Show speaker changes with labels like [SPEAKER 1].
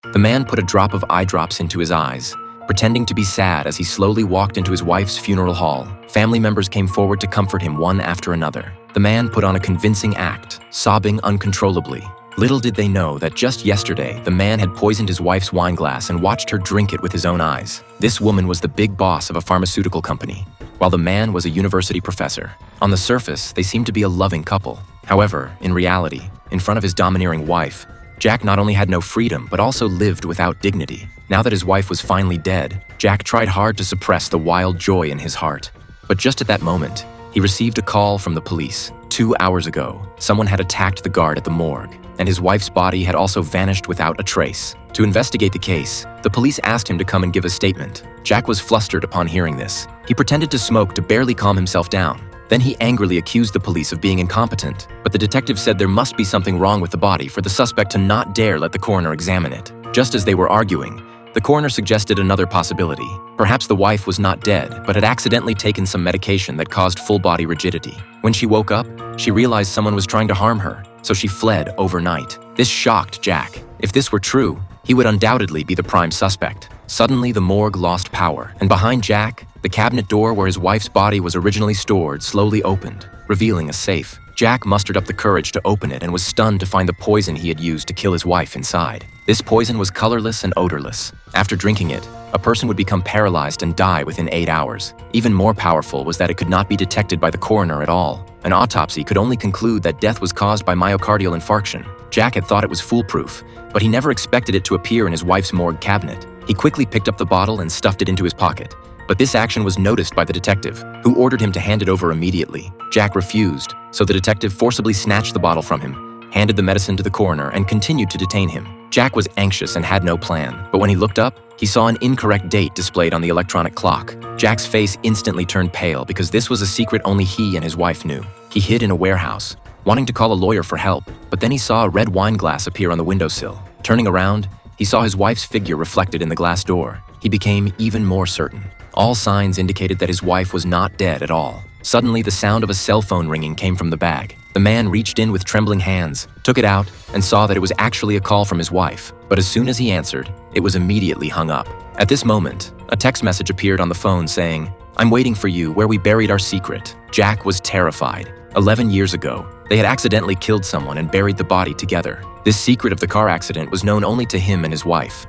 [SPEAKER 1] The man put a drop of eye drops into his eyes, pretending to be sad as he slowly walked into his wife's funeral hall. Family members came forward to comfort him one after another. The man put on a convincing act, sobbing uncontrollably. Little did they know that just yesterday, the man had poisoned his wife's wine glass and watched her drink it with his own eyes. This woman was the big boss of a pharmaceutical company, while the man was a university professor. On the surface, they seemed to be a loving couple. However, in reality, in front of his domineering wife, Jack not only had no freedom, but also lived without dignity. Now that his wife was finally dead, Jack tried hard to suppress the wild joy in his heart. But just at that moment, he received a call from the police. 2 hours ago, someone had attacked the guard at the morgue, and his wife's body had also vanished without a trace. To investigate the case, the police asked him to come and give a statement. Jack was flustered upon hearing this. He pretended to smoke to barely calm himself down. Then he angrily accused the police of being incompetent, but the detective said there must be something wrong with the body for the suspect to not dare let the coroner examine it. Just as they were arguing, the coroner suggested another possibility. Perhaps the wife was not dead, but had accidentally taken some medication that caused full-body rigidity. When she woke up, she realized someone was trying to harm her, so she fled overnight. This shocked Jack. If this were true, he would undoubtedly be the prime suspect. Suddenly, the morgue lost power, and behind Jack, the cabinet door where his wife's body was originally stored slowly opened, revealing a safe. Jack mustered up the courage to open it and was stunned to find the poison he had used to kill his wife inside. This poison was colorless and odorless. After drinking it, a person would become paralyzed and die within 8 hours. Even more powerful was that it could not be detected by the coroner at all. An autopsy could only conclude that death was caused by myocardial infarction. Jack had thought it was foolproof, but he never expected it to appear in his wife's morgue cabinet. He quickly picked up the bottle and stuffed it into his pocket. But this action was noticed by the detective, who ordered him to hand it over immediately. Jack refused, so the detective forcibly snatched the bottle from him, handed the medicine to the coroner, and continued to detain him. Jack was anxious and had no plan, but when he looked up, he saw an incorrect date displayed on the electronic clock. Jack's face instantly turned pale because this was a secret only he and his wife knew. He hid in a warehouse, wanting to call a lawyer for help, but then he saw a red wine glass appear on the windowsill. Turning around, he saw his wife's figure reflected in the glass door. He became even more certain. All signs indicated that his wife was not dead at all. Suddenly, the sound of a cell phone ringing came from the bag. The man reached in with trembling hands, took it out, and saw that it was actually a call from his wife. But as soon as he answered, it was immediately hung up. At this moment, a text message appeared on the phone saying, "I'm waiting for you where we buried our secret." Jack was terrified. 11 years ago, they had accidentally killed someone and buried the body together. This secret of the car accident was known only to him and his wife.